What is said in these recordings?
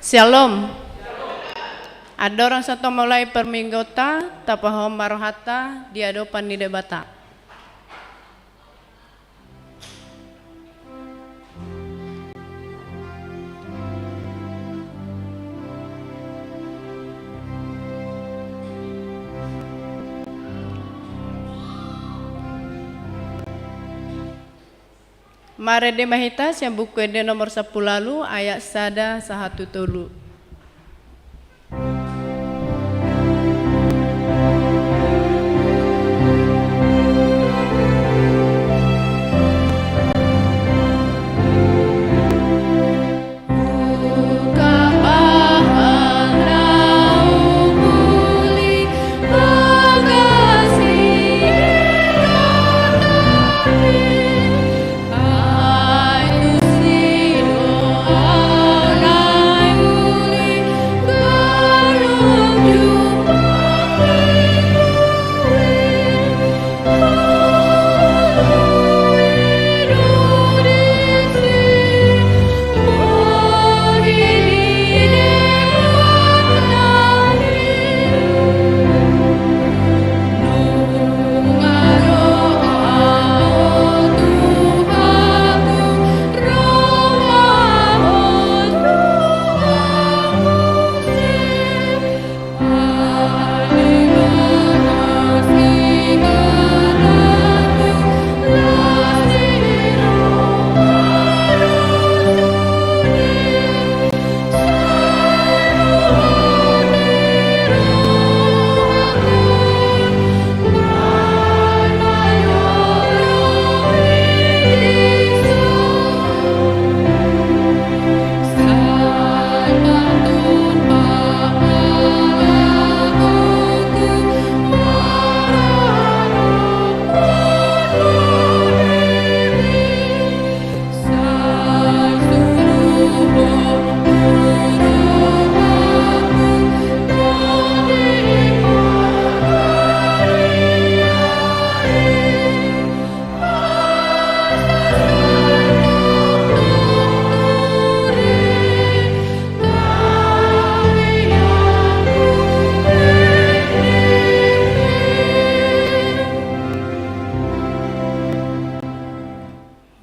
Shalom. Ada orang satu mulai perminggota, tapahom marohata, diadopan di debata. Mare de mahita yang buku de nomor 10 lalu ayat sada sahatu tolu.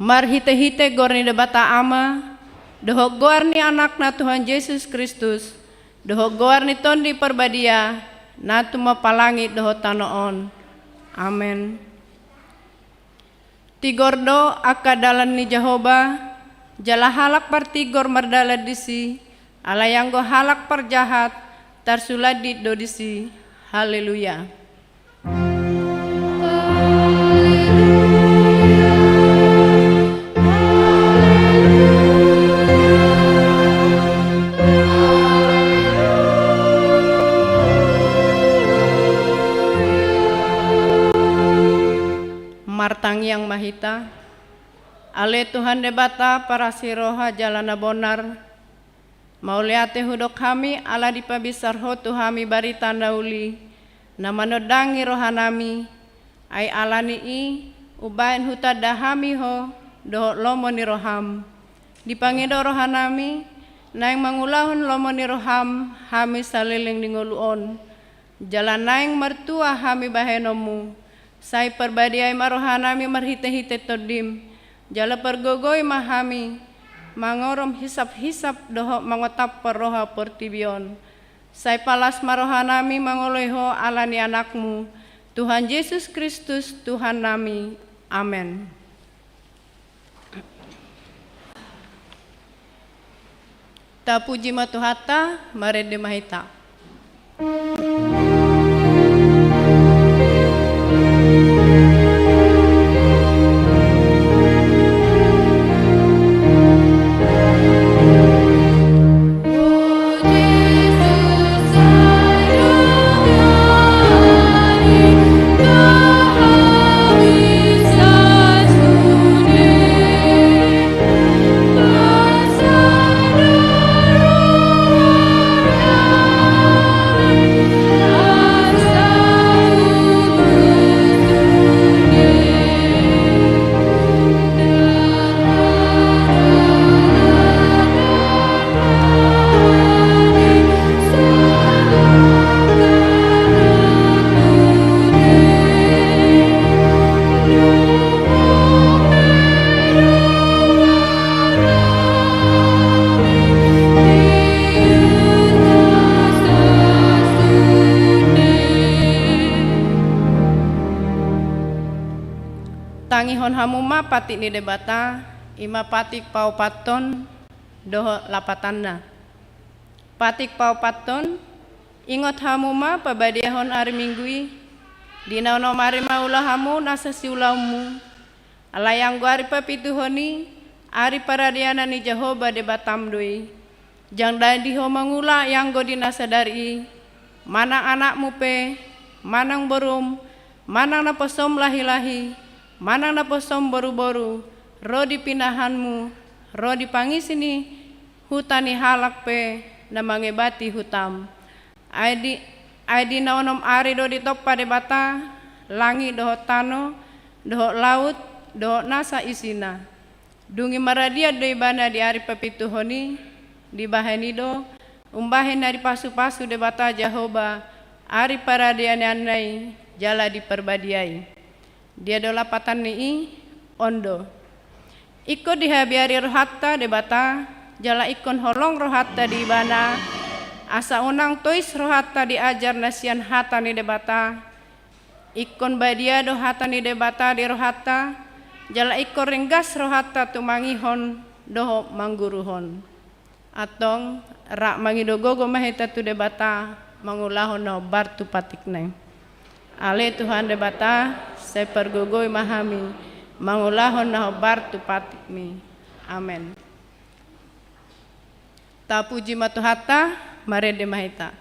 Mar hite-hite gorni debata ama, doho gorni anakna Tuhan Yesus Kristus, doho gorni tondi perbadia, natu mapalangit doho tanoon. Amen. Tigordo akadalan ni Jehovah, jala halak partigor mardala disi, alayanggo halak perjahat, tarsuladit do disi. Haleluya. Martang yang mahita, ale Tuhan debata para siroha jalana bonar, mauliate hudok kami ala dipabisar ho Tuhami bari tandauli, nama nodangi rohanami, ay alani i ubain huta dahami ho doho lomo ni roham, dipangido rohanami, naing mangulahun lomo ni roham, hami saliling dinguluon, jalan naing mertua hami bahenomu. Sai perbadiai marohanami marhite-hite todim, jala pergogoi mahami, mangorom hisap-hisap doho mangotap perroha portibion. Sai palas marohanami mangoloiho alani anakmu, Tuhan Yesus Kristus Tuhan nami. Amen. Ta puji matuhata, mare de mahita. mangihon hamuma patik ni debata ima patik pau paton doho lapatanda. Patik pau paton ingot hamuma pabadiahon hari minggui dina ono mari maulah hamu nasa siulaumu alayang guari papituhoni ari paradiana ni Jehovah debatam doi jang dadi ho mangula yang godina sadari manang anakmu pe manang borum manang naposom lahi-lahi manang naposom boru-boru ro di pinahanmu ro di pangisini hutani halak pe namangebati hutam Aidi na onom ari do ditok pada bata langi doho tano doho laut doho nasa isina dungi maradia do ibana di ari papituhoni di bahani do umbahen dari pasu-pasu de bata Jehovah ari paradiane anai jala diperbadiai dia do lapatan ni ondo iko dihabiari rohatta de bata jala ikon holong rohatta di ibana asa unang tois rohata diajar nasian hata ni debata ikon badia do hata ni debata di rohata jala ikon ringgas rohata tu mangihon doho mangguruhon atong rak mangido gogo maheta tu debata mangulahon no bar tu patik nai ale Tuhan debata saya pergogoi mahami mangulahon no bar tu patik mi amen. Ta puji matu hata Mare de Mahita.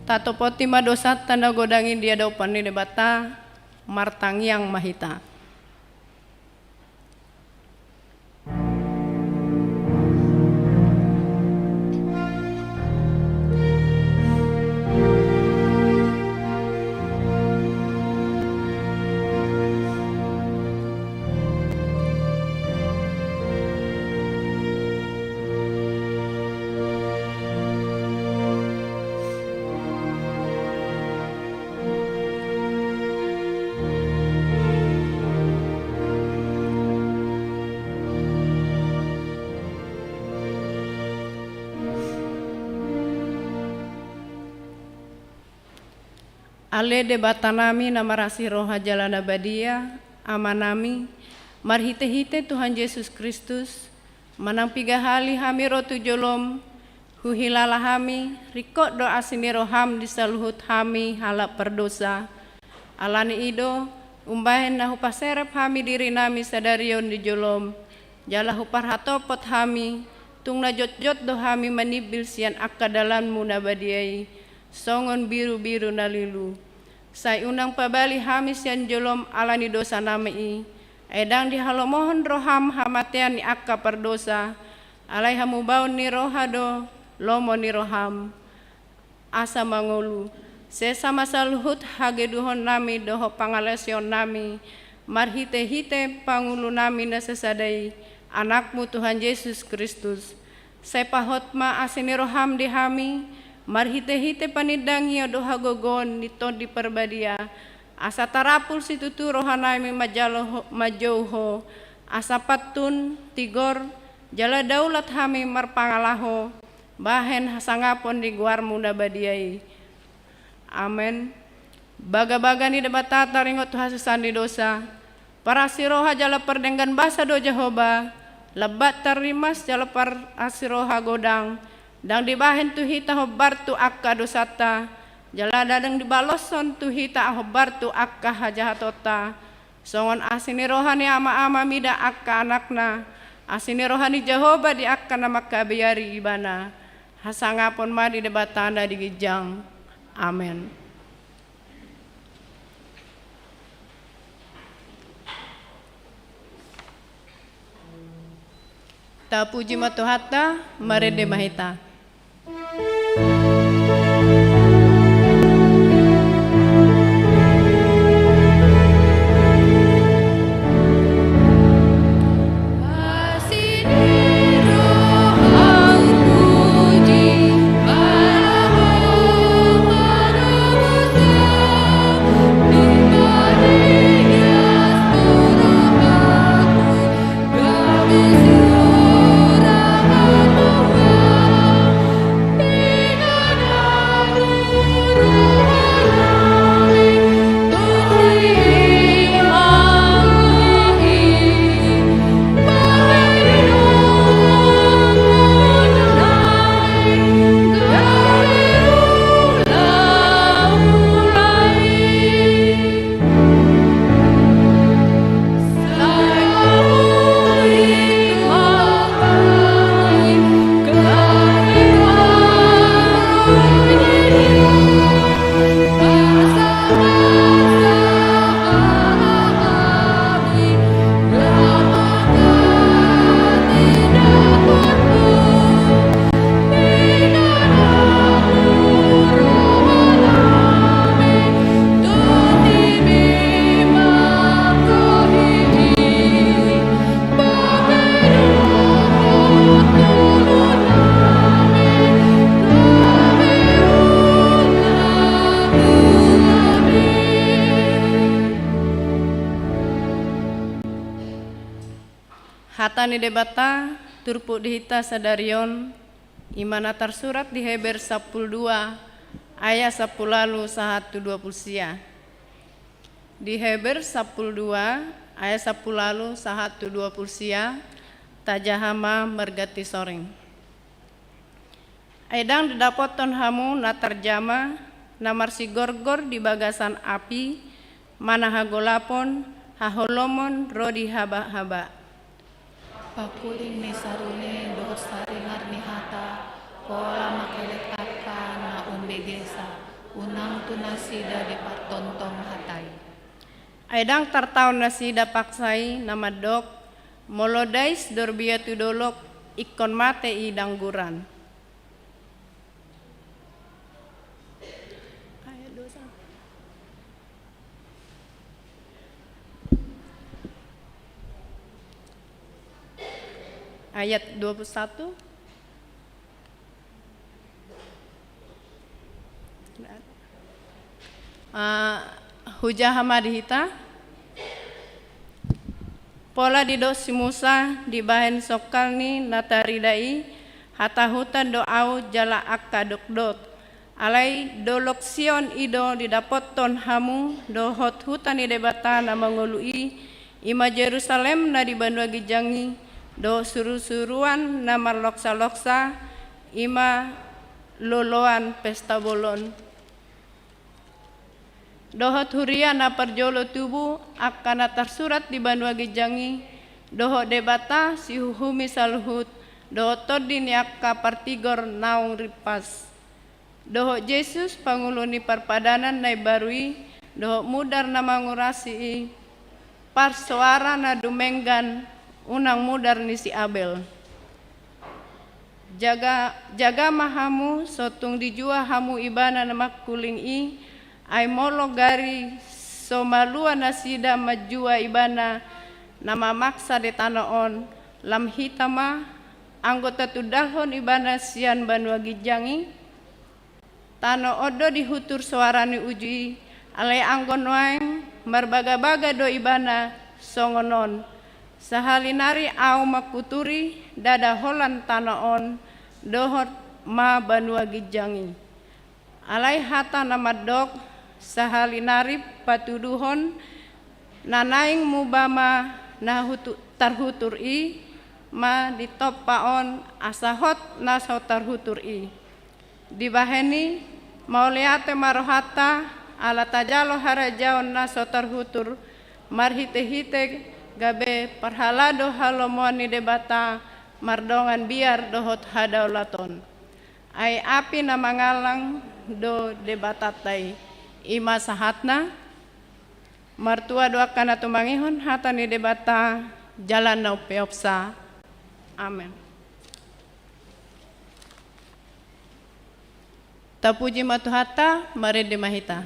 Tato poti madosat tanda godangin dia dopan ni debata martangiang mahita. Ale de batanami namarasi roha jalana badia amanami marhite-hite Tuhan Yesus Kristus manang piga hali hami rotu jolom huhilala hami rikot doa sini roham disaluhut hami halap perdosa alani ido umbahen nahu paserep hami diri nami sadarion di jolom jala hupar hatopot hami tung na jot-jot do hami manibil sian akadalanmu nabadiai songon biru-biru nalilu sai unang pabali hami sian jolom alani dosa nami edang di halomohon roham hamatean ni akka perdosa alai hamu baun ni rohado lomo ni roham asa mangolu sesama saluhut hageduhon nami doho pangalesion nami marhite-hite pangulu nami nasesadai anakmu Tuhan Yesus Kristus. Sepahotma asini roham dihami, marhite-hite panidangi doha gogon nito di perbadia. Asa tarapul situtu rohanami majauho, asa patun tigor, jala daulat hami marpangalaho, bahen hasangapon di guar muda badiai. Amen. Baga-baga ni debatata ringot hasusan di dosa, para siroha jala perdenggan basa do Jehoba, lebat terimas jala par asiroha godang, dang dibahen tuhita hobar tu akka dosata, jala dadang dibaloson tuhita hobar tu akka hajahatota, songon asini rohani ama-ama mida akka anakna, asini rohani Jehoba di akka nama kabiari ibana, hasangapon madi debatanda di gijang. Amen. Ta puji matuhata marede mahita. Hatani debata turpu dihita sadarion imana tersurat di Heber 12 ayat 10 lalu 120 sia. Di Heber 12 ayat 10 lalu 120 sia tajahama mergati soreng. Aidang didapoton hamu na terjama namar si gorgor di bagasan api mana hagolapon haholomon rodi haba-haba. Pakuling ni saruni dohot saringar ni hata pola makelet akka na umbegesa unang tunasida di partontong hatay. Aidang tartaon nasida paksai namadok molodais dorbia tudolok ikon mate idang guran. Ayat 21. Hujah hamadihita pola didos si Musa dibahen sokalni nataridai hata hutan doau jala akka dokdot alai dolok sion ido didapoton hamu dohot hutan idebata na mangului ima Jerusalem na dibanua gijangi do suru-suruan na marloksa-loksa ima loloan pesta bolon. Dohot huria na perjolo tubuh akan tersurat di banua gijangi dohot debata si huhumi salhut dohot todin yakka partigor naung ripas dohot Yesus panguluni perpadanan nai barui dohot mudar na mangurasi parsuara na dumenggan unang mudar ni si Abel. Jaga mahamu sotung dijua hamu ibana na makuling i ay molo gari so malua nasida majua ibana nama maksa di tanaon lam hitama anggota tudalhon ibana sian Banua Gijangi tano odo dihutur suarani uji alai anggon waeng marbaga-baga do ibana songonon sahalinari au makuturi dada holan tanaon dohot ma Banua Gijangi alai hata namadok sahalinari patuduhon nanaing mubama tarhutur i ma ditopaon asahot naso tarhutur i dibaheni mauliate marohata ala tajalo harajaon naso tarhutur marhite-hite gabe parhalado halomoni debata mardongan biar dohot hadaulaton ai api na mangalang do debatatai ima sahatna martua doa kana tumangihon hata ni debata jalan na upeopsa. Amen. Tapuji matuhata marede mahita.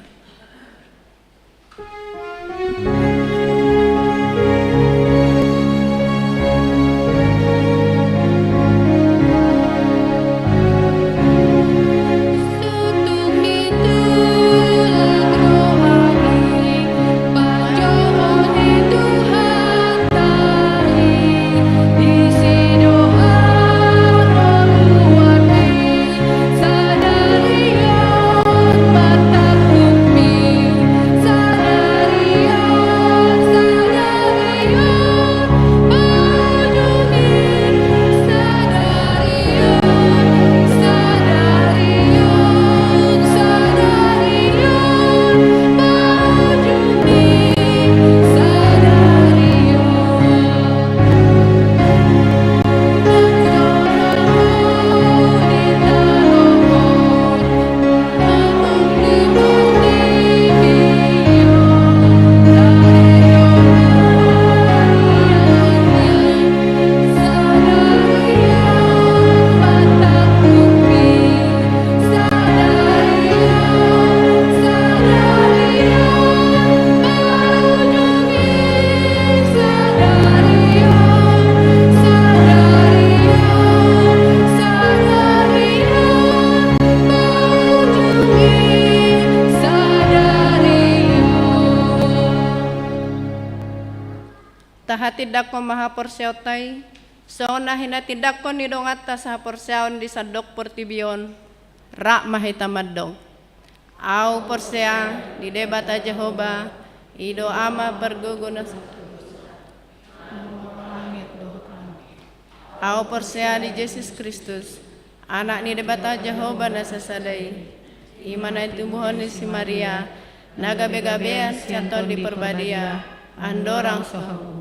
Tidak ko mahaporseotai so nahina tidak ko nidongat ta sa porseon di sadok portibion ra mahita maddong au porsea di debata Jehova ido ama pergugunas au porsea di Yesus Kristus anak ni debata Jehova nasasadai imana tumbuhon ni si Maria naga-begabean canton di perbadia andorang sohabu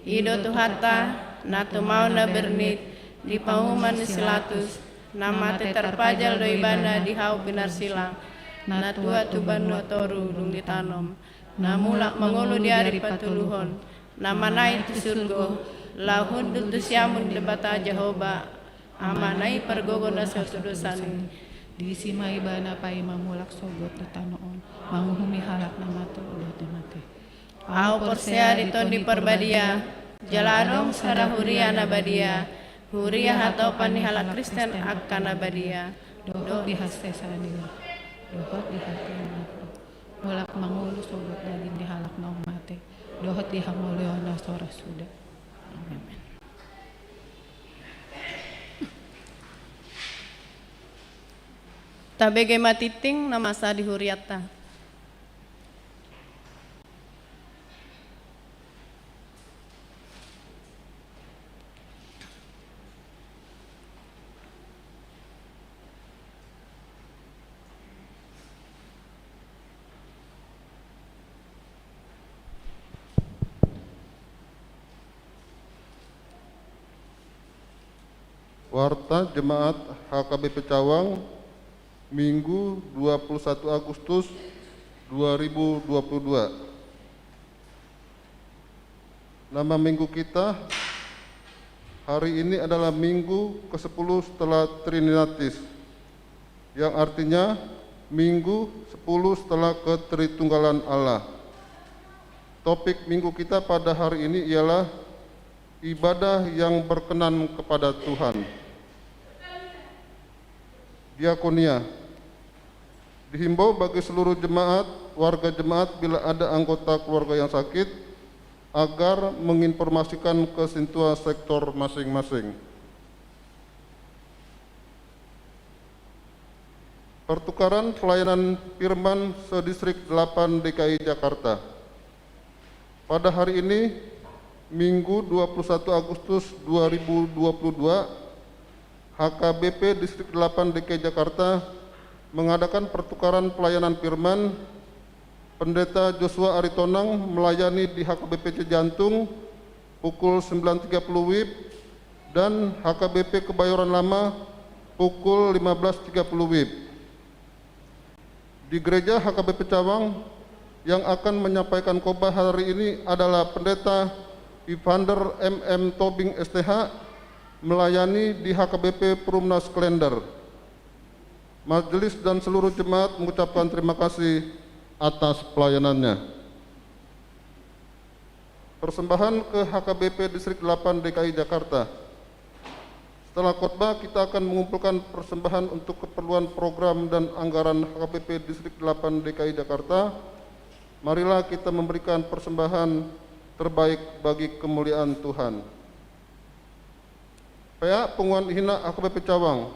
ido tuhata na tumau na bernit di pauman silatus nama te terpajal do ibana di hau pinar silang na tua tuban no toru dung ditanom na mulak mangolo di hari patuluhon na manai tu surgo lahun dutu siamun debata Jehova amanai pergogo na sotudosani di sima ibana pai mamulak sogot ditanoon manguhumi halak na mato ulah mate au porsea diton di perbadia jalanong sarahuria nabadia huria hatau pani halak Kristen akan nabadia dohot di hasesani dohot di hatena mulak mangulu sobat daging di halak na mate dohot di hamulyona sora suda. Amen. Tabege matiting namasa di huriata Warta Jemaat HKBP Cawang Minggu 21 Agustus 2022. Nama minggu kita hari ini adalah minggu ke-10 setelah Trinitatis, yang artinya minggu 10 setelah Ketritunggalan Allah. Topik minggu kita pada hari ini ialah ibadah yang berkenan kepada Tuhan. Diakonia. Dihimbau bagi seluruh jemaat, warga jemaat bila ada anggota keluarga yang sakit, agar menginformasikan ke sintua sektor masing-masing. Pertukaran pelayanan firman sedistrik 8 DKI Jakarta. Pada hari ini, Minggu 21 Agustus 2022, HKBP Distrik 8 DKI Jakarta mengadakan pertukaran pelayanan firman. Pendeta Joshua Aritonang melayani di HKBP Cijantung pukul 9.30 WIB dan HKBP Kebayoran Lama pukul 15.30 WIB. Di gereja HKBP Cawang yang akan menyampaikan khotbah hari ini adalah Pendeta Evander MM Tobing STH melayani di HKBP Perumnas Klender. Majelis dan seluruh jemaat mengucapkan terima kasih atas pelayanannya. Persembahan ke HKBP Distrik 8 DKI Jakarta. Setelah khotbah, kita akan mengumpulkan persembahan untuk keperluan program dan anggaran HKBP Distrik 8 DKI Jakarta. Marilah kita memberikan persembahan terbaik bagi kemuliaan Tuhan. PA Penguatan Hina HKBP Cawang.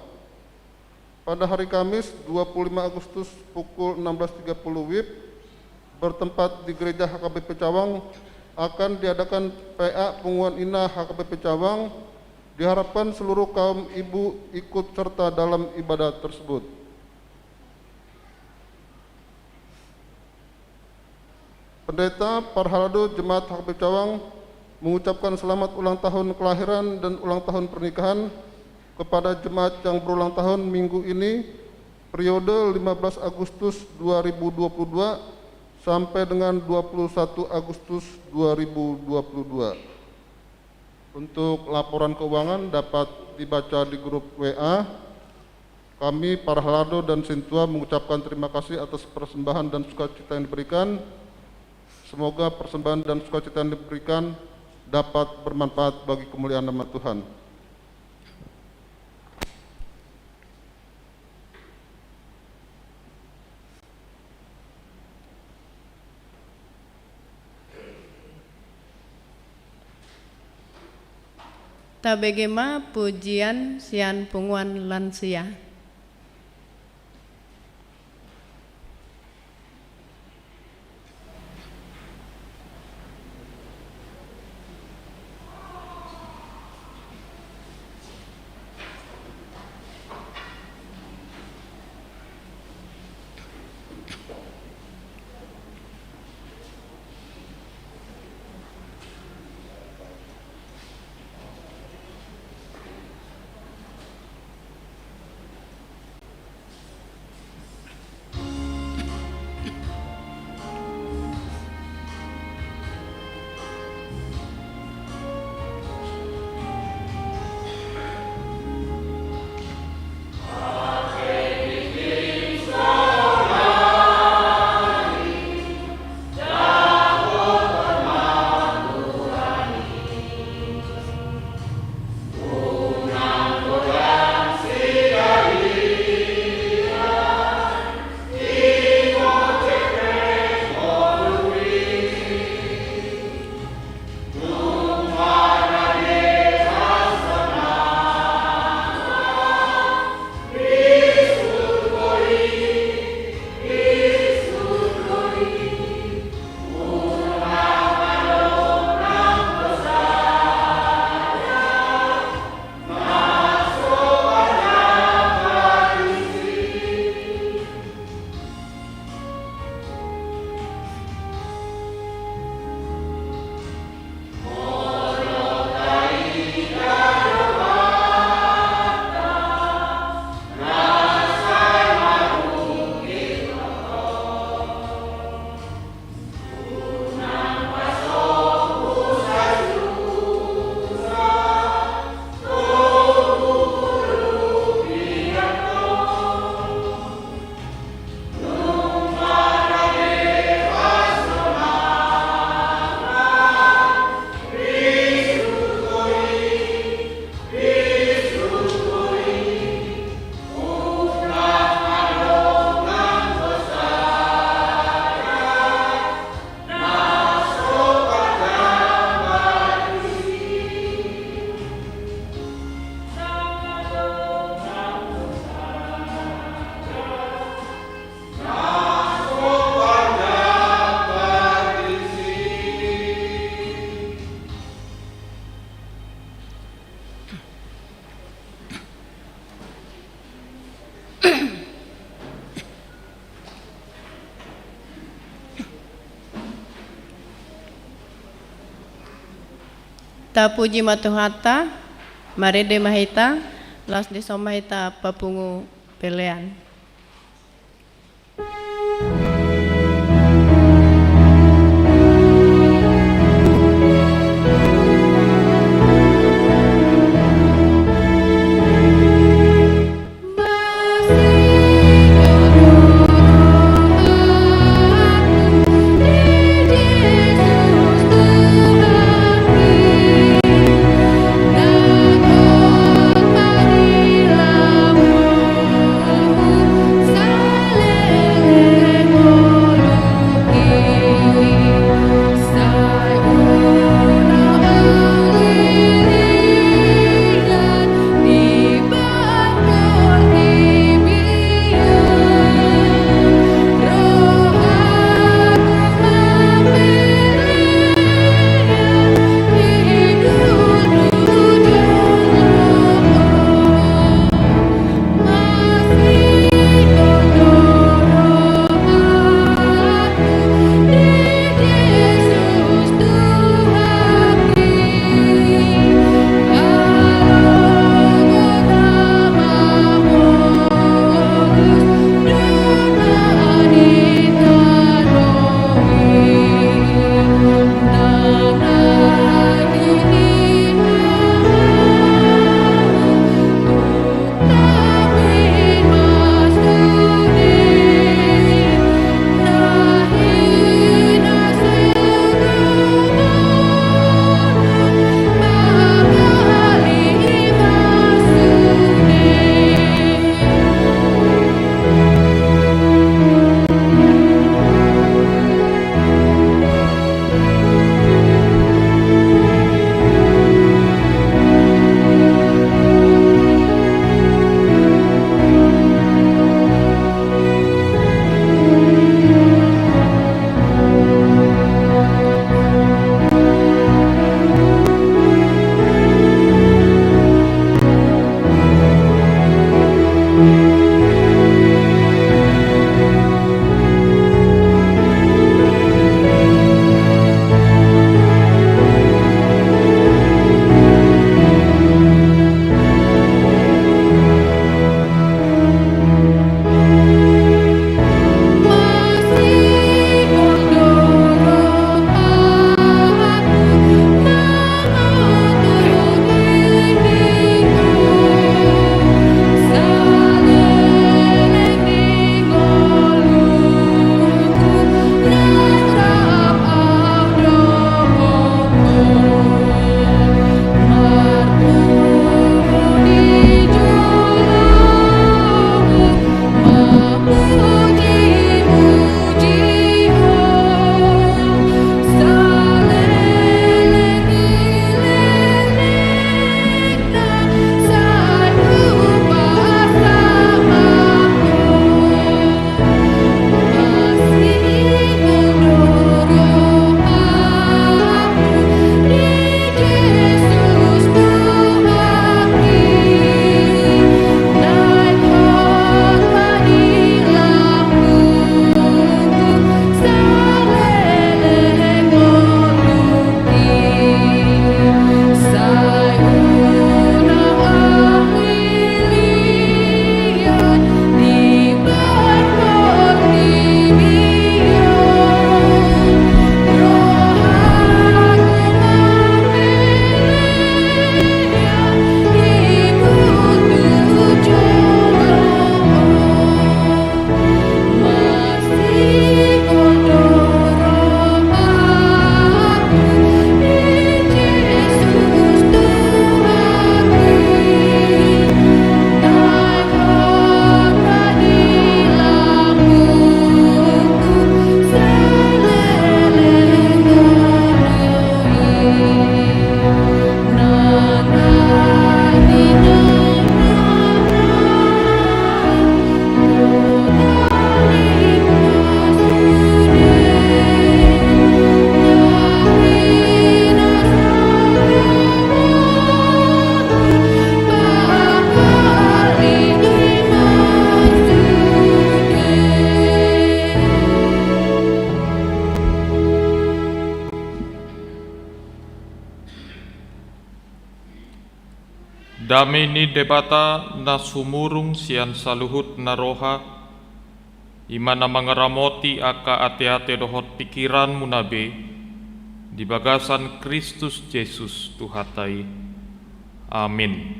Pada hari Kamis 25 Agustus pukul 16.30 WIB bertempat di gereja HKBP Cawang akan diadakan PA Penguatan Hina HKBP Cawang. Diharapkan seluruh kaum ibu ikut serta dalam ibadah tersebut. Pendeta Parhalado Jemaat HKBP Cawang mengucapkan selamat ulang tahun kelahiran dan ulang tahun pernikahan kepada jemaat yang berulang tahun minggu ini, periode 15 Agustus 2022 sampai dengan 21 Agustus 2022. Untuk laporan keuangan dapat dibaca di grup WA. Kami, Parhalado dan Sintua mengucapkan terima kasih atas persembahan dan sukacita yang diberikan. Semoga persembahan dan sukacita yang diberikan dapat bermanfaat bagi kemuliaan nama Tuhan. Tabegema pujian sian punguan lansia. Ta puji matuhata, marede mahita, las di somahita papungu pelean. Yesus Tuhan Dame ni debata na sumurung sian saluhut na roha, imana mangaramoti aka ate-ate dohot pikiran munabe, di bagasan Kristus Yesus Tuhatai. Amin.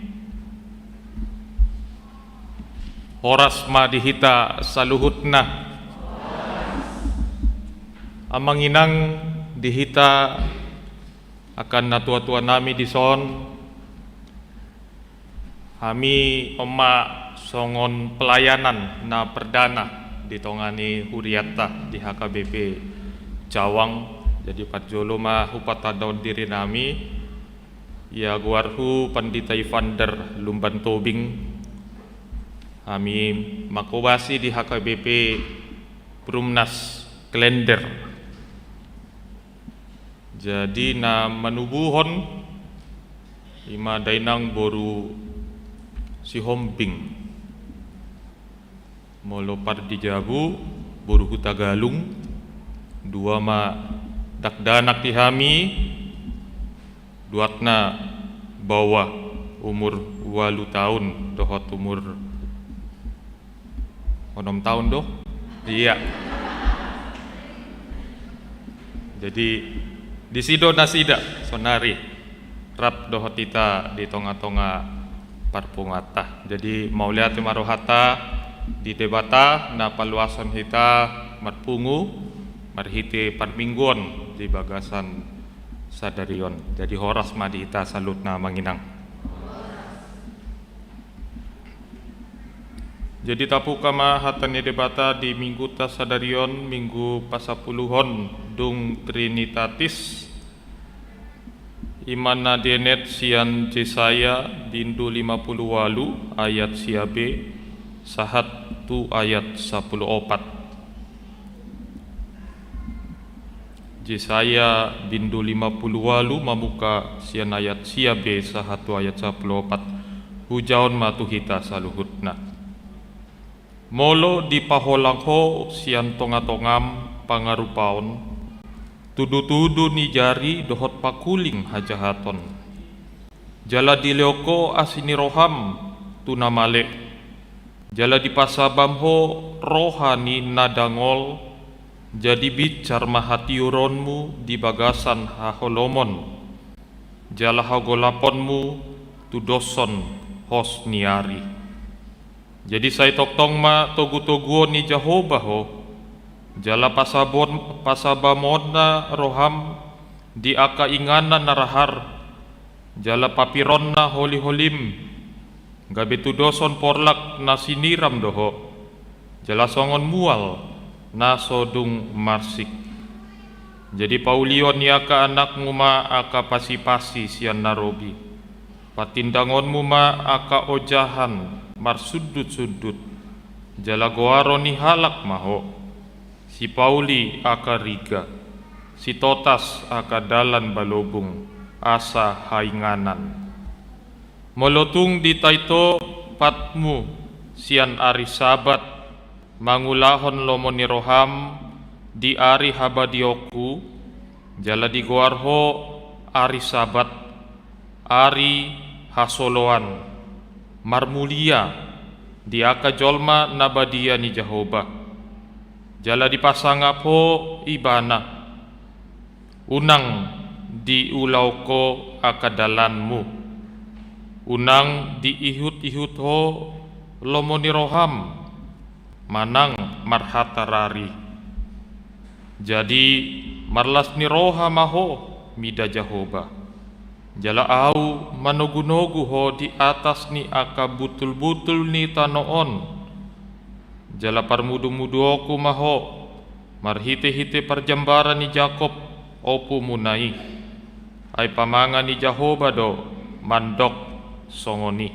Horas ma dihita saluhutna. Amanginang dihita akan natua-tua nami di son. Kami songon pelayanan na perdana ditongani huriata di HKBP Cawang. Jadi patjolo ma hupata daun diri nami ya guarhu Pandita Ivander Lumban Tobing. Kami makobasi di HKBP Perumnas Klender. Jadi na manubuhon ima dainang boru si Hombing molopar di Jabu boru huta galung dua ma dakdanak di hami duatna bawah umur 8 tahun dohot umur 6 tahun doh iya. Jadi di sido nasida sonari rap dohot ita di tonga-tonga parpungata. Jadi mau lihat marohata di debata na paluasan hita marpungu marhite parmingguan di bagasan sadarion. Jadi horas madi hita salut na manginang. Jadi tapu kama hatani debata di minggu ta sadarion minggu pasapuluhon dung Trinitatis imana denet sian Jesaya dindu 58 ayat siabe sahat tu ayat 14. Jesaya bindu 58 mamuka sian ayat siabe sahat tu ayat 14 hujaon matu hita saluhutna. Molo di paholangho sian tonga-tongam pangarupaon tudu-tudu ni jari dohot pakuling hajahaton. Jala dileoko asini roham tunamale. Jala di pasabamho rohani nadangol. Jadi bicar mahatiuronmu di bagasan haholomon. Jala hagolaponmu tudoson hos niari. Jadi saya toktong ma togu-toguo ni Jehovah ho. Jala pasabamona roham di aka ingana narahar. Jala papironna holi-holim. Gabe tudoson porlak na siniram doho. Jala songon mual na sodung marsik. Jadi paulion ni aka anak ma aka pasi-pasi sian narobi. Patindangonmu ma aka ojahan marsudut-sudut. Jala goaro ni halak maho. Si Pauli aka riga, si Totas aka dalan balobung, asa hainganan. Molotung di taito patmu sian ari sabat, mangulahon lomoni roham di ari habadioku, jala di goarho ari sabat, ari hasoloan, marmulia di aka jolma nabadia ni Jehovah. Jala dipasangapo ibana, unang di ulauko akadalanmu, unang di ihut-ihut ho lomoni roham, manang marhatarari. Jadi marlas ni roham ho mida Jehovah. Jala au manogu-nogu ho di atas ni aka butul-butul ni tanoon. Jala parmudu-muduoku maho marhite-hite parjambara ni Jakob opu munai ai pamanga ni Jehovah do mandok songoni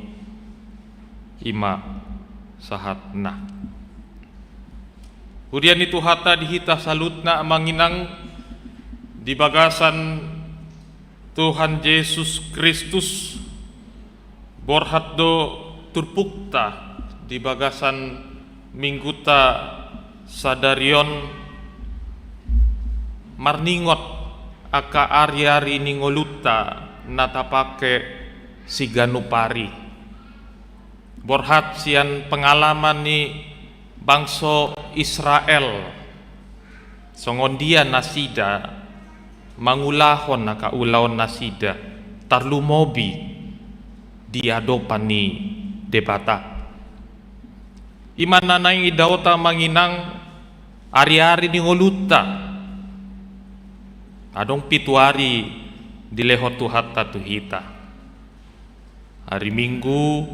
ima sahatna. Hurian itu hata dihita salutna manginang di bagasan Tuhan Yesus Kristus borhat do turpukta di bagasan mingguta sadarion marningot aka ari-ari ningoluta natapake siganupari borhat sian pengalaman ni bangsa Israel songon dia nasida mangulahon na kaulaon nasida tarlumobi di adopan ni debata imana na idawta manginang ari-ari ni ngoluta adong 7 hari dilehot tuhatta tuhita hari Minggu,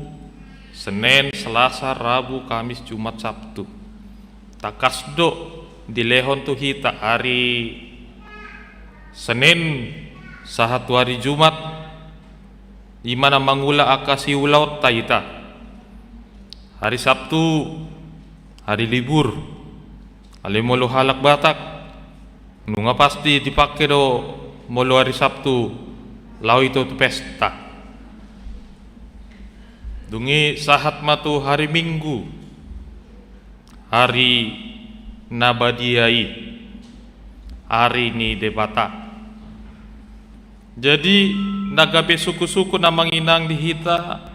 Senin, Selasa, Rabu, Kamis, Jumat, Sabtu takasdo dilehon tuhita hari Senin sahatu hari Jumat imana mangula akasi ulaut taita hari Sabtu hari libur ale molo halak Batak nunga pasti dipakai do molo hari Sabtu lau itu pesta dungi sahat matu hari Minggu hari nabadiai hari ni debata jadi nagabe suku-suku na manginang dihita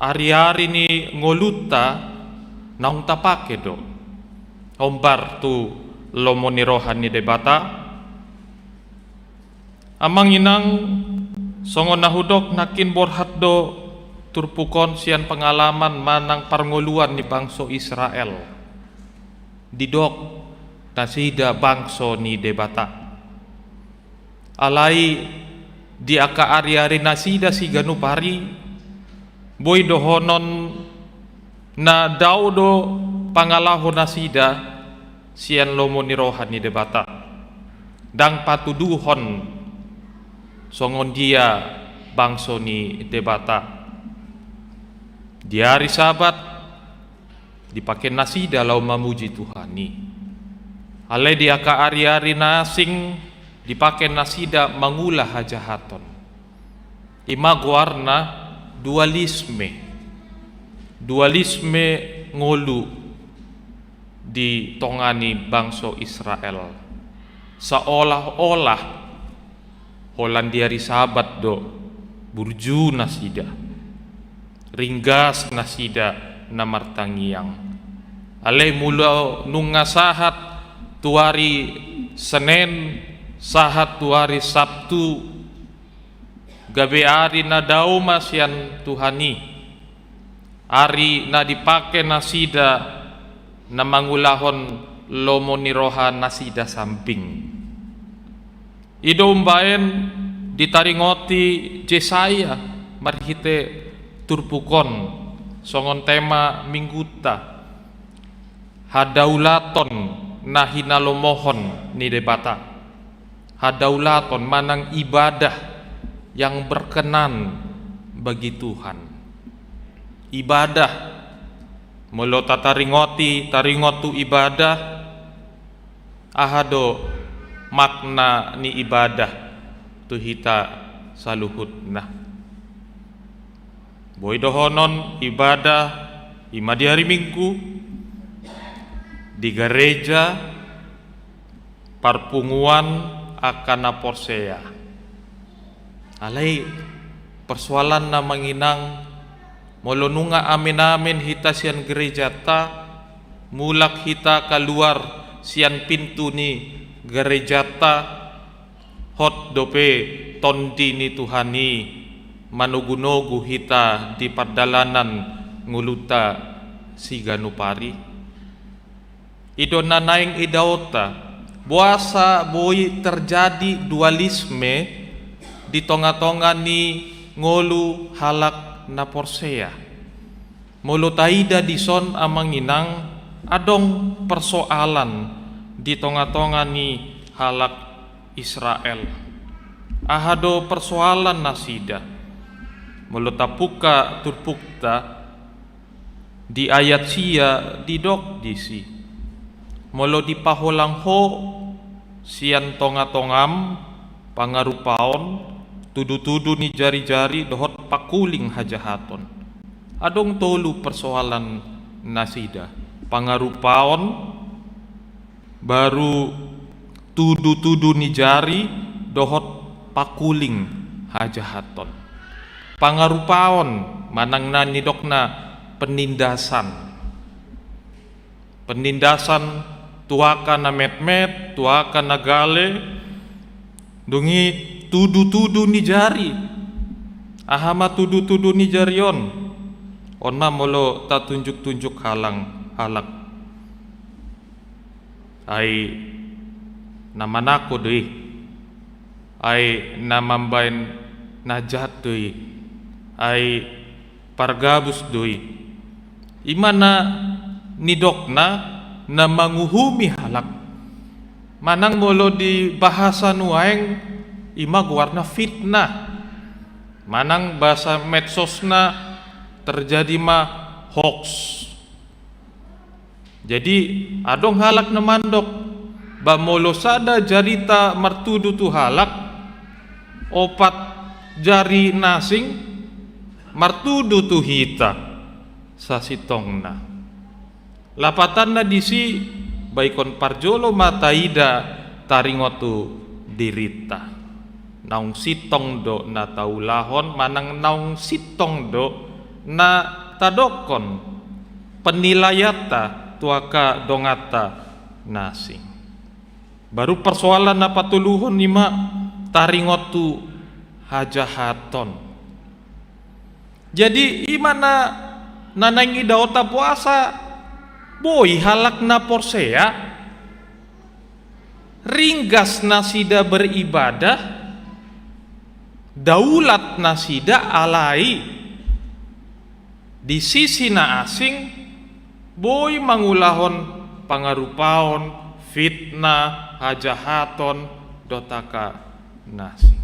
hari-hari ni ngoluta naung tapake do ombar tu lomoni rohan ni debata amang inang songon nahudok nakin borhat do turpukon sian pengalaman manang parngoluan ni bangso Israel didok nasida bangso ni debata alai di aka ari-ari nasida si ganupari boy dohonon na daudo pangalaho nasida sian lomo ni rohan ni debata dang patuduhon songon dia bangso ni debata di hari Sabat dipakai nasida lau mamuji Tuhani ale dia ka ari-ari nasing dipakai nasida mangulah hajahaton ima guarna dualisme ngolu di tongani bangso Israel seolah-olah Holandiari Sabat do burju nasida ringgas nasida namartangiang ale mula nunga sahat tuari Senin sahat tuari Sabtu gabe ari na dauma sian Tuhani ari na dipake nasida na mangulahon lomo niroha nasida samping ido umbaen ditaringoti Jesaya marhite turpukon songon tema mingguta hadaulaton nahina lomohon ni debata hadaulaton manang ibadah yang berkenan bagi Tuhan ibadah molo taringotu ibadah ahado makna ni ibadah tuhita saluhutna boy dohonon ibadah ima di hari Minggu di gereja parpunguan akan naporsea alai persoalan na manginang molonunga amin-amin hita sian gereja ta mulak hita keluar sian pintu ni gereja ta hot dope tondi ni Tuhani manugunogu hita di pardalanan nguluta si ganupari ido nanaing idaota buasa boy terjadi dualisme di tonga-tonga ni ngolu halak naporsea mulu taida dison amanginang adong persoalan di tonga-tonga ni halak Israel ahado persoalan nasida mulu tapuka turpukta di ayat sia didok disi mulu dipaholang ho sian tonga-tongam pangarupaon tudu-tudu ni jari-jari dohot pakuling hajahaton adong tolu persoalan nasida pangarupaon baru tudu-tudu ni jari dohot pakuling hajahaton pangarupaon manang na nidokna penindasan tuaka na met-met, tuaka na gale, dungi tudu-tudu ni jari, ahama tudu-tudu ni jarion, onna molo ta tunjuk-tunjuk halak, ai namanako deh, ai namambain najat deh, ai pargabus deh, imana nidokna na manguhumi halak, manang molo di bahasa nuaeng imag warna fitnah, manang bahasa medsosna terjadi mah hoax. Jadi adong halak na mandok ba molo sada jarita martudu tu halak opat jari nasing martudu tu hita sasitongna. Lapatan na disi baikon parjolo mataida taringotu dirita. Naung sitong do na taulahon manang naung sitong do na tadokon penilayata tuaka dongata nasing. Baru persoalan na patuluhon nima taringotu hajahaton. Jadi imana nanangi daota puasa boy halak na porsea ringgas nasida beribadah daulat nasida alai di sisi na asing boy mangulahon pangarupaon fitnah hajahaton dotaka nasing.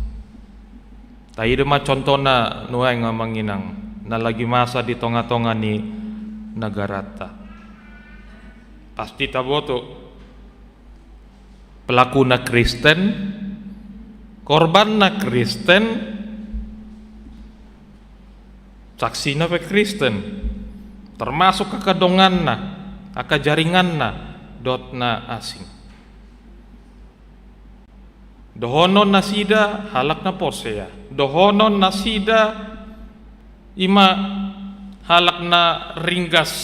Taida mah contohna nuai ngamanginang na lagi masa di tonga-tonga ni nagarata. Pasti taboto pelaku na Kristen, korban na Kristen, saksi na pe Kristen, termasuk kakadongan na, akajaringan na, dot na asing. Dohonon nasida halak na porsea, dohonon nasida ima halak na ringgas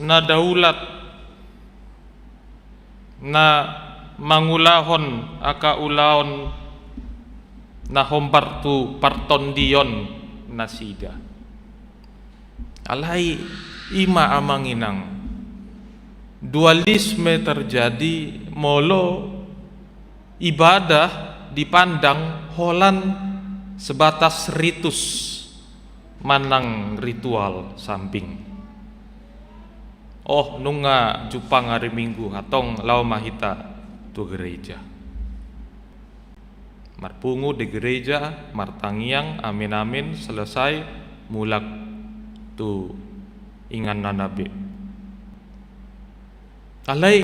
na daulat na mangulahon aka ulaon na hombartu partondion nasida. Alai ima amanginang dualisme terjadi molo ibadah dipandang holan sebatas ritus manang ritual samping. Oh nunga jupang hari Minggu hatong lau mahita tu gereja. Marpungu di gereja, martangiang, amin amin selesai mulak tu ingan nanabe. Alai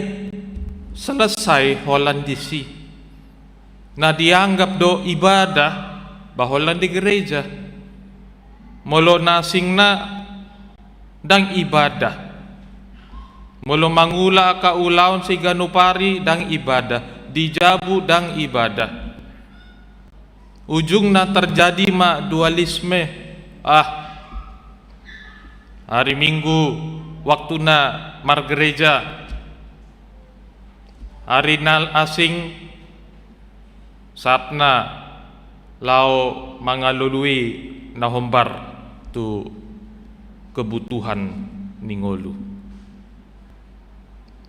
selesai holan disi. Nah dianggap do ibadah baholan di gereja. Molo nasing na dang ibadah. Molo mangula ka ulaon si ganupari dang ibadah, dijabu dang ibadah. Ujung na terjadi ma dualisme. Hari Minggu waktu na mar gereja, hari nal asing satna lau mangalului na hombar tu kebutuhan ningolu.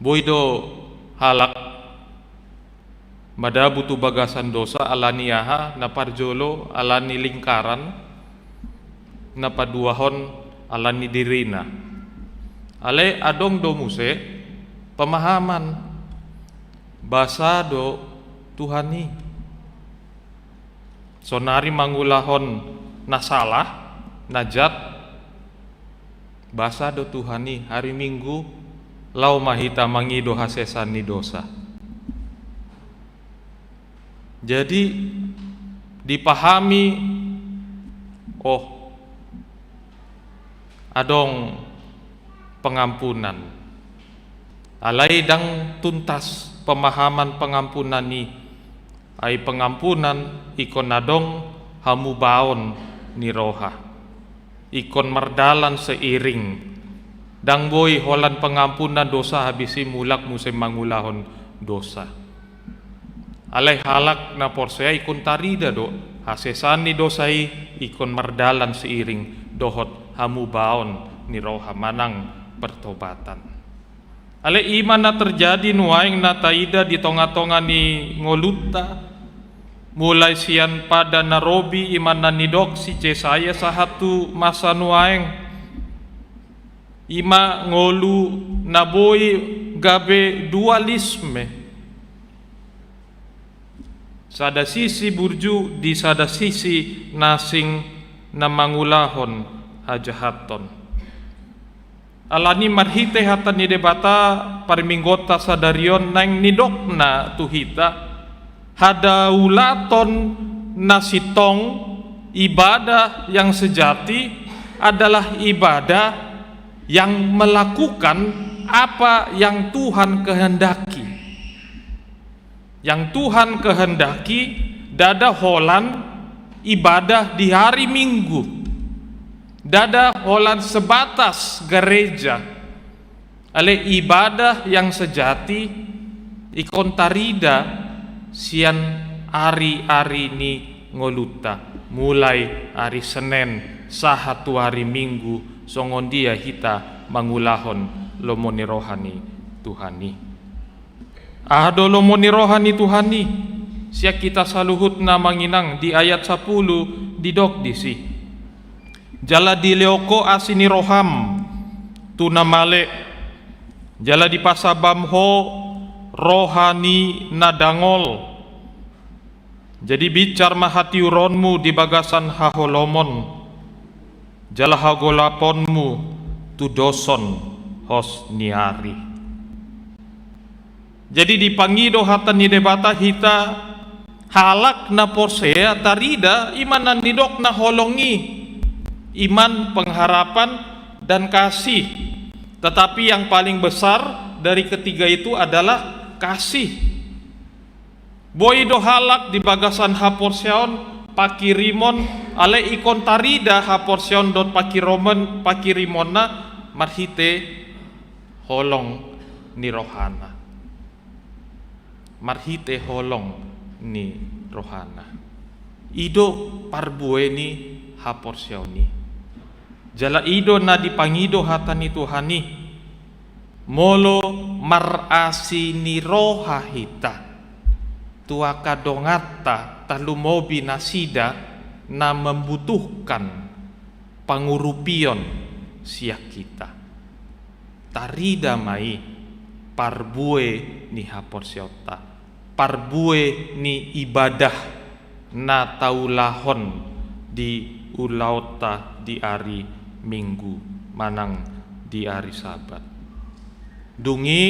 Boido halak madabu tu bagasan dosa alani yaha na parjolo alani lingkaran na paduahon alani dirina. Ale adong do muse pemahaman basa do Tuhani. Sonari mangulahon na salah najat basa do Tuhani hari Minggu lau mahita mangido hasesan ni dosa. Jadi dipahami adong pengampunan. Alai dang tuntas pemahaman pengampunan ni ai pengampunan ikon adong hamu baon ni roha. ikon mardalan seiring dang boy holan pengampunan dosa habisi mulak musim mangulahon dosa. Alai halak na porsea ikon tarida do hasesani dosai ikon mardalan seiring dohot hamu baon ni roha manang pertobatan. Ale iman na terjadi nuaing na taida di tonga-tonga ni ngoluta mulai sian pada narobi iman na nidok si Jesaya sahatu masa nuaing ima ngolu naboi gabe dualisme sada sisi burju di sada sisi nasing na mangulahon hajahaton. Alani marhite hata ni debata parminggota sadarion nang nidokna tuhita hadaulaton nasitong ibadah yang sejati adalah ibadah yang melakukan apa yang Tuhan kehendaki. Yang Tuhan kehendaki dada holan ibadah di hari Minggu. Dada holan sebatas gereja. Ale ibadah yang sejati ikon tarida sian ari-ari ni ngoluta mulai hari Senin sahatu hari Minggu songon dia hita mangulahon lomoni rohani Tuhani. Ado lomoni rohani Tuhani siak kita saluhut na manginang di ayat 10 didok disi. Jala di leoko asini roham tuna male jala di pasabamho rohani nadangol. Jadi bicar mahati uronmu di bagasan haholomon jala hagolaponmu tu doson hos niari. Jadi dipangido hata ni debata hita halak na porsea tarida imanan nidok na holongi iman, pengharapan, dan kasih. Tetapi yang paling besar dari ketiga itu adalah kasih. Boido halak di bagasan haporseon pakirimon ale ikon tarida haporseon dot pakirimonna marhite holong ni rohana. Marhite holong ni rohana. Ido parbueni haporseoni. Jala ido na dipangido hatani Tuhani molo marasi ni roha hita tuaka dongata talumobi nasida na membutuhkan pangurupion siak kita tarida mai parbue ni haporsiota parbue ni ibadah na taulahon di ulauta di ari Minggu manang di hari Sabat. Dungi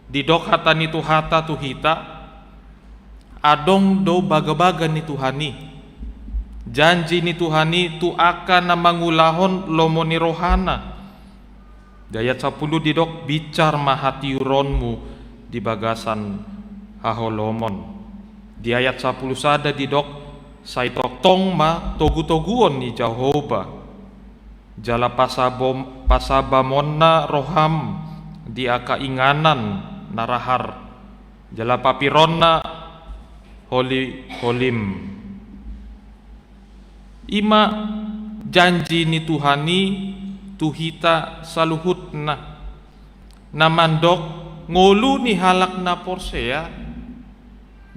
didok hatani tuhata tuhita adong do baga-baga ni Tuhani. Janji ni Tuhani tu akan namangulahon lomoni rohana. Di ayat 10 didok bicar mahati uronmu di bagasan haholomon. Di ayat 10 sada didok saitok tong ma togu-toguon ni Jehovah. Jala pasabamonna roham di aka inganan narahar jala papironna holim ima janji ni Tuhani tuhita saluhutna namandok ngolu ni halak na porsea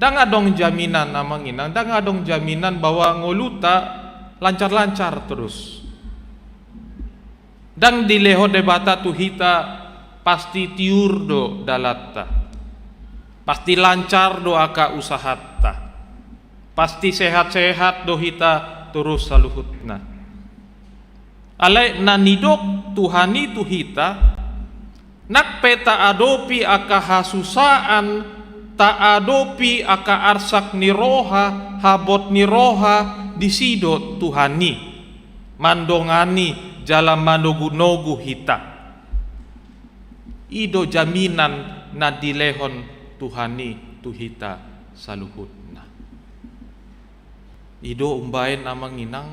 dang adong jaminan namanginang dang adong jaminan bahwa ngoluta lancar-lancar terus. Dan dileho debata tuhita pasti tiur do dalata, pasti lancar do aka usahata, pasti sehat-sehat do hita terus saluhutna. Alai nanidok Tuhani tuhita nak peta adopi aka hasusaan ta adopi aka arsak ni roha habot ni roha disido Tuhani mandongani jalan manogu-nogu hita ido jaminan na dilehon Tuhani tuhita saluhutna ido umbaen namanginang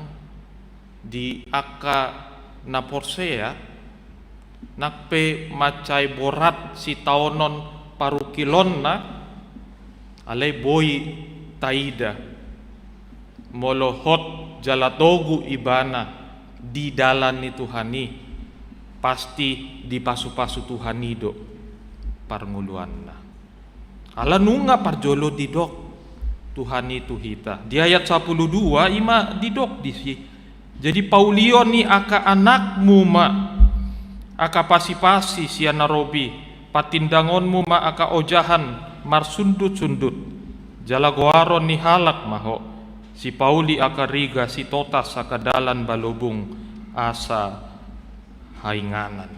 di aka na Porsea nakpe macai borat si taonon parukilon na alay boy taida molohot jalatogu ibana di dalan ni Tuhani pasti di pasu-pasu Tuhani do parnguluan na ala nunga parjolo didok Tuhani tuhita di ayat 12 ima didok disi. Jadi Paulion ni aka anakmu ma aka pasi-pasi sia narobi patindangonmu ma aka ojahan marsundut-sundut jalagoaron ni halak maho si Pauli aka riga si totas aka dalan balubung asa hainganan.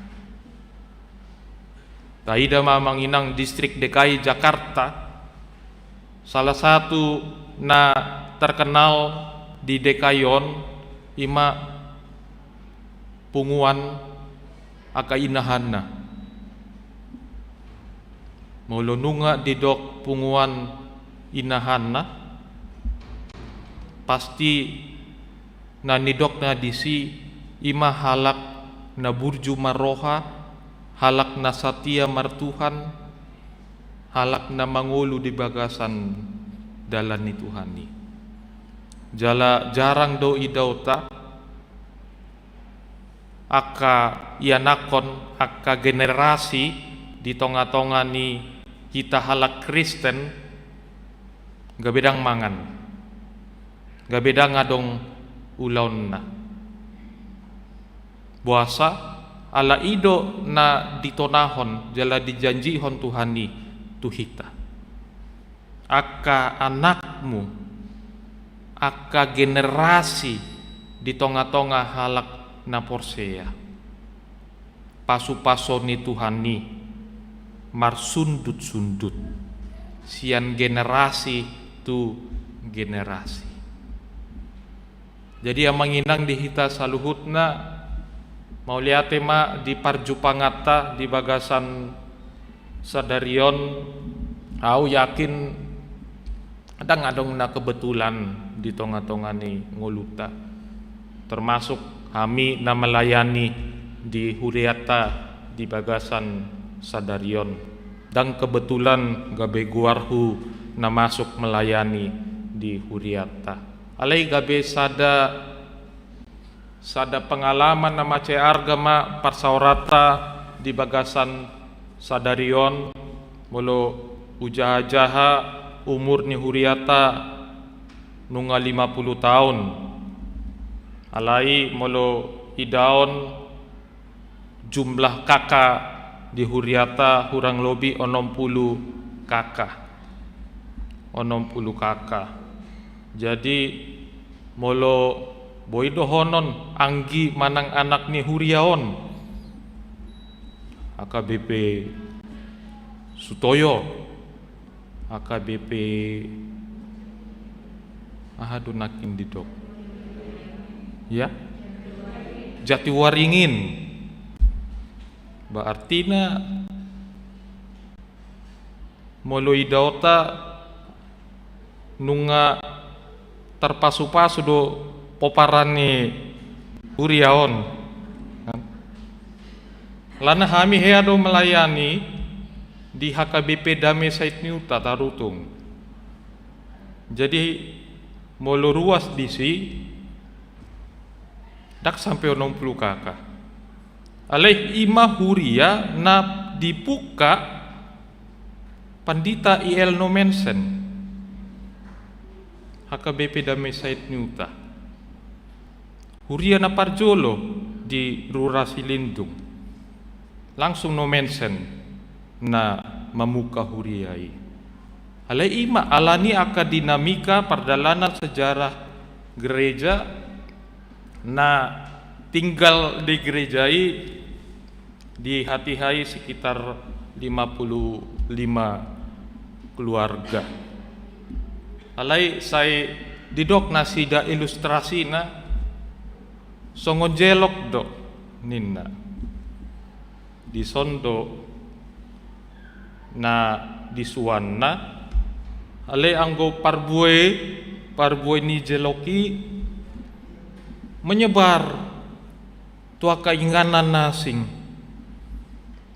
Taida mamanginang distrik DKI Jakarta salah satu na terkenal di DKI ima punguan aka inahanna molonunga didok punguan inahanna pasti na nidok na disi ima halak na burju maroha halak na satia martuhan halak na mangulu di bagasan dalan ni Tuhani jala jarang do idauta aka ianakon aka generasi di tonga-tonga ni kita halak Kristen gabedang mangan gabedang ngadong ulaun na puasa ala ido na ditonahon jala dijanjihon Tuhani tuhita aka anakmu aka generasi di tonga-tonga halak na Porsea pasu-paso ni Tuhani marsundut-sundut sian generasi tu generasi. Jadi yang menginang di hita saluhutna mau lihat ma di parjupangata di bagasan sadarion au yakin ada ngadong na kebetulan di tonga-tonga ni nguluta termasuk kami na melayani di Huriata di bagasan sadarion dan kebetulan gabe guarhu na masuk melayani di Huriata alai gabe sada pengalaman na mace argama parsaurata di bagasan sadarion molo ujaha-jaha umur ni Huriata nunga 50 tahun alai molo idaon jumlah kakak di Huriata hurang lobi 60 kakak jadi molo boido honon anggi manang anak ni Huriaon AKBP Sutoyo AKBP ahadunakin didok ya Jatiwaringin berarti na molo idauta nunga terpasu-pasu do poparani Huriaon lana kami heado melayani di HKBP Damai Sait Niuta Tarutung jadi molo ruas disi dak sampai 60 kakak aleh ima Huria na dipuka pandita IL no mensen HKBP Damai Sait Niuta Huria na parjolo di Rurasi Lindung langsung no mensen na mamuka Huriai alai ima alani aka dinamika perdalanan sejarah gereja na tinggal di gerejai di hati-hai sekitar 55 keluarga alai saya didok nasida ilustrasi na songojelok do ninna di sondo na di suwanna ale anggo parbuai ni jeloki menyebar tua keinginan nasing.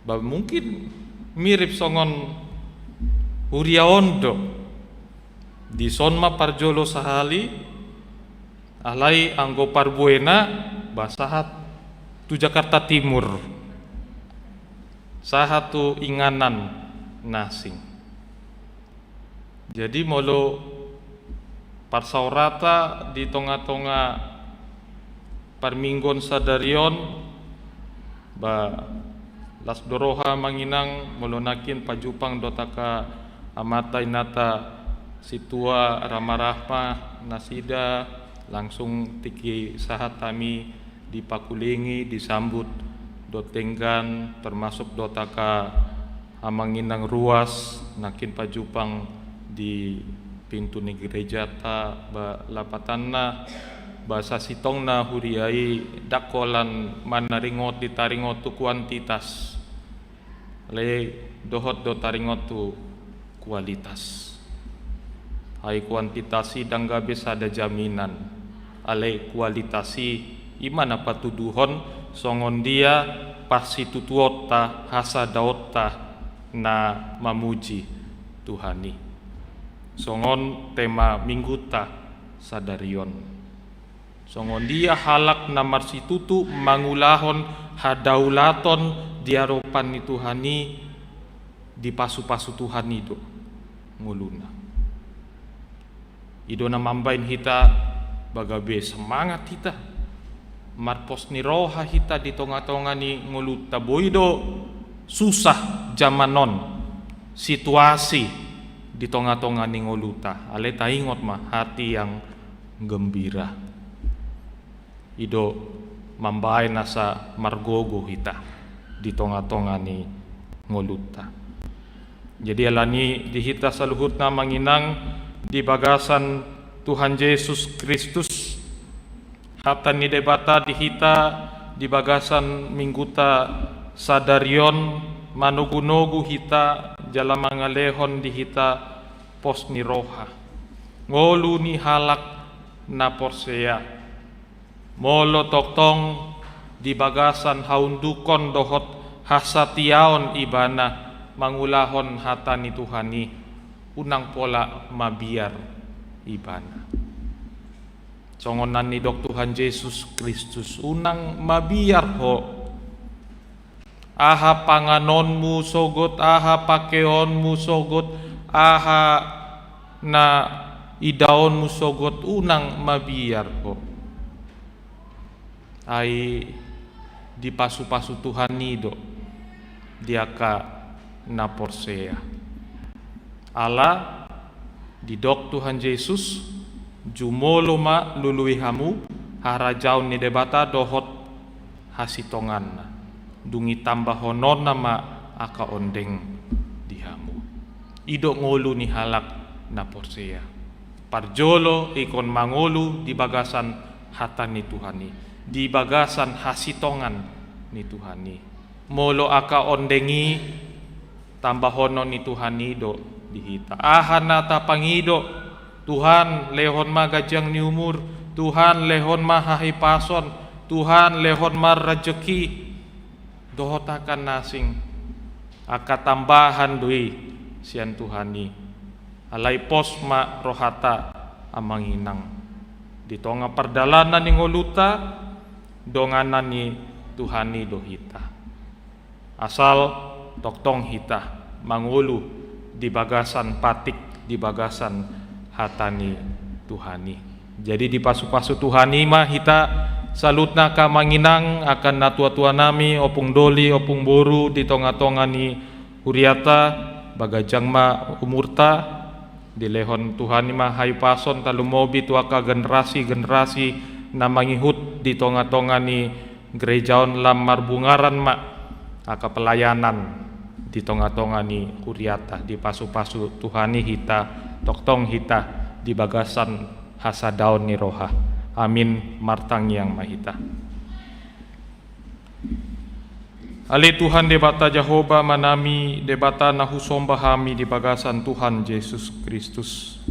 Mungkin mirip songon Huria Ondo di sonma parjolo sahali alai anggo parbuena basahat tu Jakarta Timur sahatu inganan nasing. Jadi molo parsaurata di tonga-tonga parminggon sadarion ba las doroha manginang molonakin pajupang dotaka amata inata situa ramarahma nasida langsung tiki sahatami dipakulingi disambut dotenggan termasuk dotaka amanginang ruas nakin pajupang di pintu ni gereja ta ba lapatanna bahasa sitongna huriai dakolan manaringot ditaringot tu kuantitas le dohot do taringot tu kualitas. Hai kuantitasi dangga bisa ada jaminan ale kualitasi iman apa tuduhon songon dia pasti tutuota hasa daota na mamuji Tuhani. Songon tema mingguta sadarion. Songon dia halak na marsitutu mangulahon hadaulaton diaropan ni Tuhani di pasu-pasu Tuhan itu nguluna. Ido na mambain hita bagabe semangat hita marpos ni roha hita di tonga-tonga ni nguluta boido susah jamanon situasi di tonga-tonga ni nguluta ale taingot mah hati yang gembira. Ido mambain nasa margogo hita di tonga-tonga ni nguluta. Jadi alani di hita saluhutna manginang di bagasan Tuhan Yesus Kristus hata ni debata di hita di bagasan mingguta sadarion manugu-nugu hita jala mangalehon di hita pos ni roha ngolu ni halak na porsea molo toktong di bagasan haundukon dohot hasatiaon ibana mangulahon hata ni Tuhani unang pola mabiar ibana. Songonan ni dok Tuhan Yesus Kristus unang mabiar ho. Aha panganonmu sogot, aha pakeonmu sogot, aha na idaonmu sogot unang mabiar ho. Ai di pasu-pasu Tuhan nido diaka na porsea. Allah di dok Tuhan Yesus jumolo ma lului hamu harajaun ni debata dohot hasitongan dungi tambah honon nama aka ondeng dihamu ido ngolu ni halak na porsea parjolo ikon mangolu di bagasan hatan ni Tuhani di bagasan hasitongan ni Tuhani molo aka ondengi tambah honon ni Tuhani do dihita ahana tapangido Tuhan lehon ma gajang ni umur Tuhan lehon ma hahipason Tuhan lehon ma rejeki dohotakan nasing aka tambahan dui sian Tuhani alai pos ma rohata amanginang di tonga perdalanan ni ngoluta donganan ni Tuhani dohita asal toktong hita mangulu di bagasan patik di bagasan hatani Tuhani. Jadi di pasu-pasu Tuhani mah hita salutna ka manginang akan natua-tua nami opung doli opung boru di tonga-tonga ni huriata bagajang ma umurta di lehon Tuhani mah hayu pason talumobi tuaka generasi-generasi na mangihut di tonga-tonga ni gerejaon lam marbungaran ma aka pelayanan di tonga-tonga ni huriata di pasu-pasu Tuhani hita toktong hita di bagasan hasadaon ni roha amin martang yang mahita ali Tuhan debata Jehovah manami debata nahusomba hami di bagasan Tuhan Yesus Kristus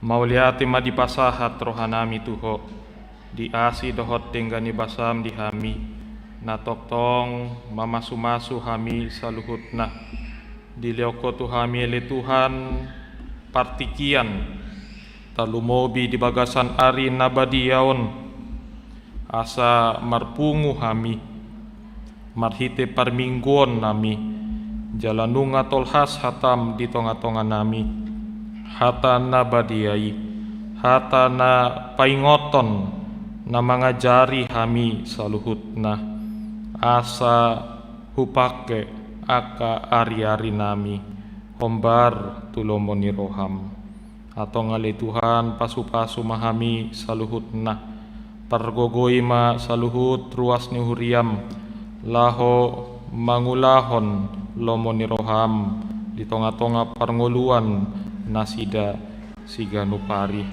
mauliati ma dipasahat rohanami tuho diasi dohot tenggani basam di hami, na toktong mamasu-masu hami saluhutna, dileoko tu hami ele Tuhan partikian, talumobi di bagasan ari nabadiaon, asa marpungu hami, marhite parmingguon nami, jalanunga tolhas hatam di tonga-tonga nami, hata nabadiai, hata na paingoton, na mangajari hami saluhutna, asa hupake aka ari-ari nami, hombar tulomoni roham, atau ngali Tuhan pasu-pasu mahami saluhutna, pargogoi ma saluhut ruas ni huriam, laho mangulahon lomoni roham, di tonga-tonga parngoluan nasida siganupari,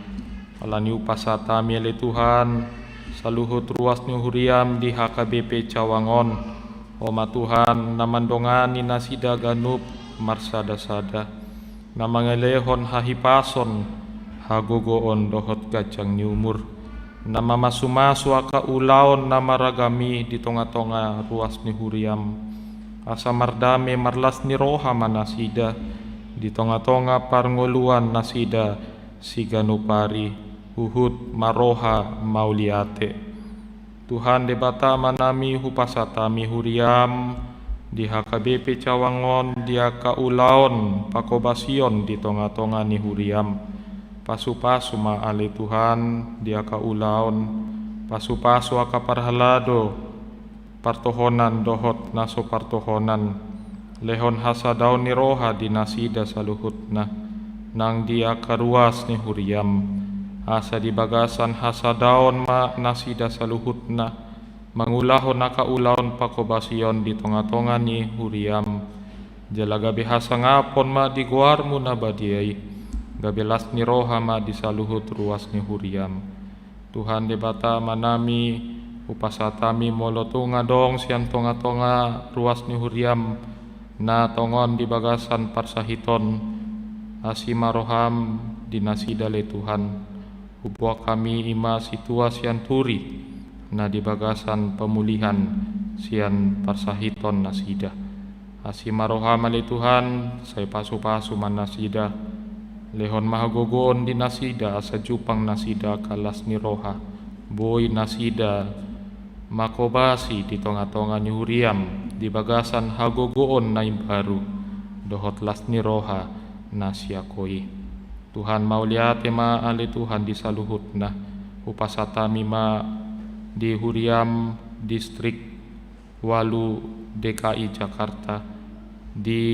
alani upasatami ele Tuhan, saluhut ruas ni huriam di HKBP Cawangon, oma Tuhan namandongani nasida ganup marsada-sada, namangelehon hahipason hagogoon dohot gajang nyumur, nama masu-masu aka ulaon nama ragami di tonga-tonga ruas ni huriam, asa mardame marlas ni roha manasida di tonga-tonga parngoluan nasida siganupari uhud maroha mauliate. Tuhan debata manami hupasatami huriam di HKBP Cawangon dia kaulaon pakobasion di tonga-tonga ni huriam, pasu-pasu ma ale Tuhan dia kaulaon, pasu-pasu aka parhalado partohonan dohot naso partohonan, lehon hasadaon ni roha di nasida saluhutna, nang dia karuas ni huriam, asa di bagasan hasadaon ma nasida saluhutna, mangulahon nakaulaon pakobasion di tonga-tonga ni huriam, jalaga behasa ngapon ma di guarmu nabadiai, gabelas ni roha ma di saluhut ruas ni huriam. Tuhan debata manami upasatami molotunga dong sian tonga-tonga ruas ni huriam, na tongon di bagasan parsahiton, asima roham di nasida le Tuhan, ubuak kami ima situasian turi, na di bagasan pemulihan sian parsahiton nasida, asima roham le Tuhan, saya pasu-pasu man nasida, lehon mahagogoon di nasida asa jupang nasida kalas ni roha, boy nasida makobasi di tonga-tonga ni huriam, di bagasan hagogoon na baru, dohot las ni roha nasiakoi. Tuhan mauliate ma ale Tuhan di saluhutna, upasatami ma di huriam distrik Walu DKI Jakarta, di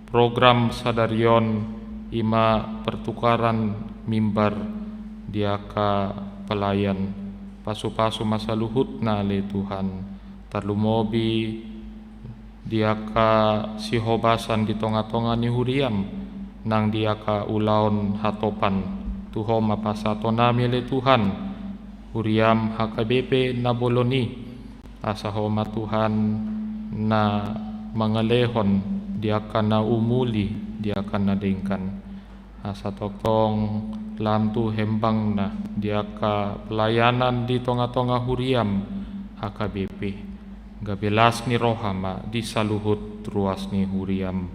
program Sadarion ima pertukaran mimbar diaka pelayan, pasu-pasu masa luhutna le Tuhan, tarlumobi diaka sihobasan di tonga-tonga ni huriam, nang diaka ulaon hatopan tuhom mapasato nami le Tuhan, huriam HKBP naboloni, asa homa Tuhan na mangalehon diaka na umuli, diaka na dengkan, asa toktong lam tu hembang na diaka pelayanan di tonga-tonga huriam HKBP, gabelas ni rohama di saluhut ruas ni huriam,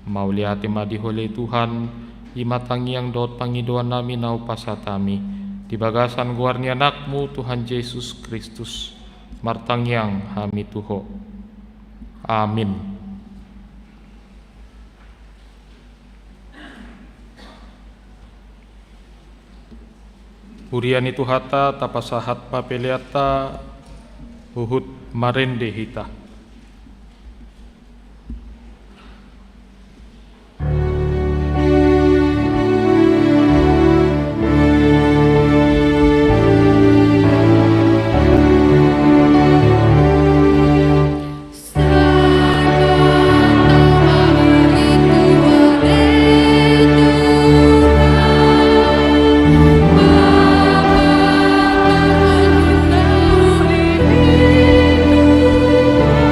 mauliate ma di hole Tuhan, imatangiang dot pangidoan nami na upasatami, di bagasan guarni anakmu Tuhan Yesus Kristus, martangiang hami tuho. Amin. Hurian itu hata tapasahat papeliata uhud marende hita. Bapa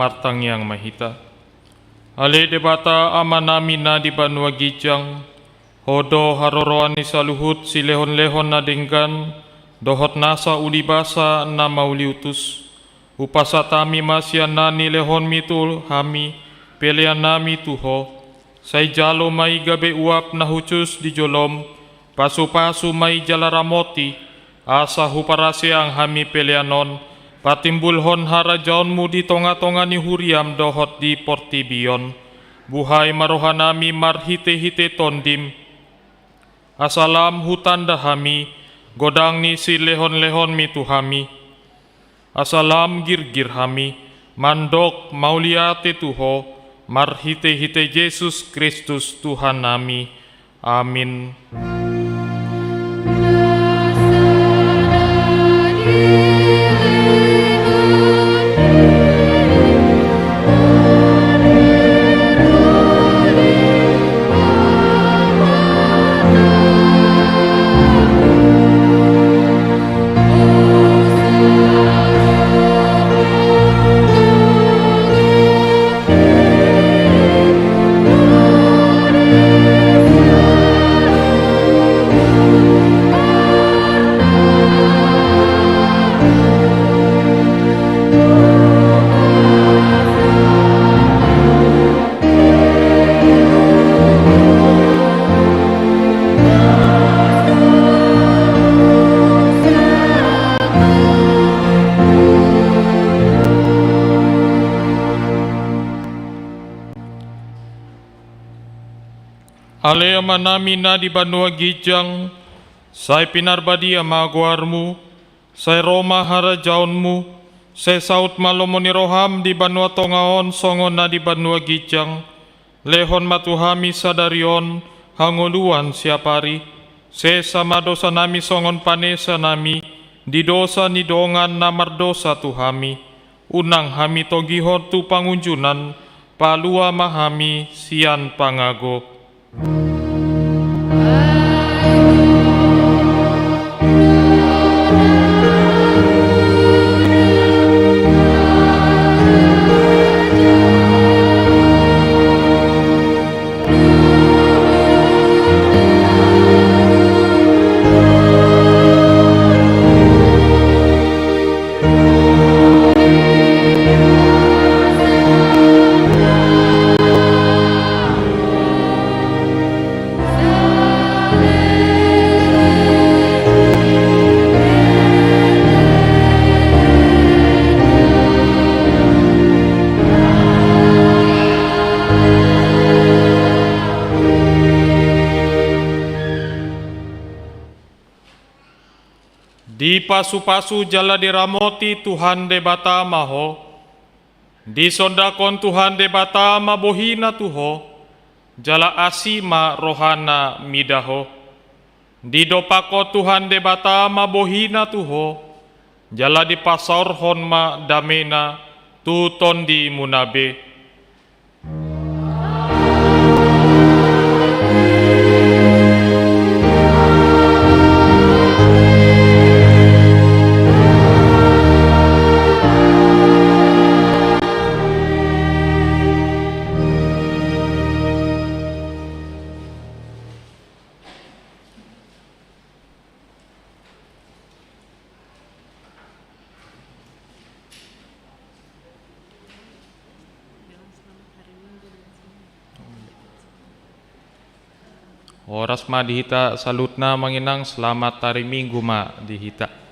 martang yang mahita. Ale debata amanami na di banua gijang, hodo haroroani saluhut si lehon-lehon na denggan, dohot nasa ulibasa na mauliutus. Upasa tami masya nani lehon mitul hami, pelian nami tuho. Say jalo may gabe uap na hucus di jolom, pasu-pasu may jalaramoti, asa huparasi ang hami pelianon, patimbulhon harajaonmu di tonga-tonga ni huriam dohot di portibion. Buhay marohanami marhite-hite tondim. Asalam hutan dahami, godang ni si lehon-lehon mi tuhami. Asalam gir-gir hami, mandok mauliate tuho, marhite-hite Yesus Kristus Tuhan nami. Amin. Ale amanami na di banua gijang, say pinarbadi amaguarmu, say Roma harajaonmu, say saut malomoni roham di banua tongaon songon na di banua gijang, lehon matuhami sadarion, hangoluan siapari, say sama dosa nami songon panesa nami, di dosa ni dongan namar dosa tuhami, unang hami togihon tu pangunjunan, palua mahami sian pangago. Di pasu-pasu jala diramoti Tuhan debata maho, di sondakon Tuhan debata mabohina tuho, jala asima rohana midaho, di dopako Tuhan debata mabohina tuho, jala di pasaurhon ma damena tu tondi munabe. Oras ma dihita salutna manginang selamat hari Minggu ma dihita.